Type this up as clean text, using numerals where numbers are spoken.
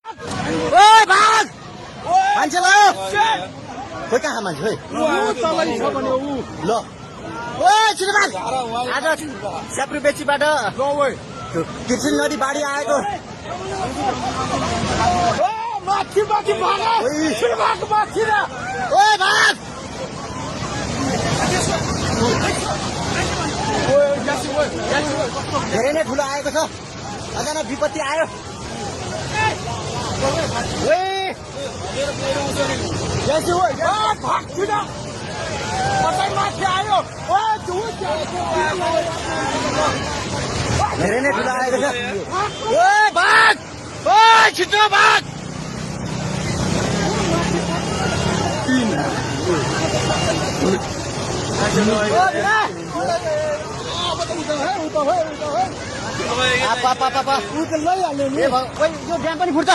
ओए भाग मान्छे ल खोइ कहाँ मान्छे खोइ ल ओए छिटो भाग आज स्याप्री बेचीबाट किर्सिन नदी बाढी आएको माथि माथि भाग माथि र ओए भाग धेरै नै ठुलो आएको छ अचानक विपत्ति आयो धेरै नै ठुलो आएको छ ओए भाग ओए छिटो भाग यो ड्याम पनि फुट्छ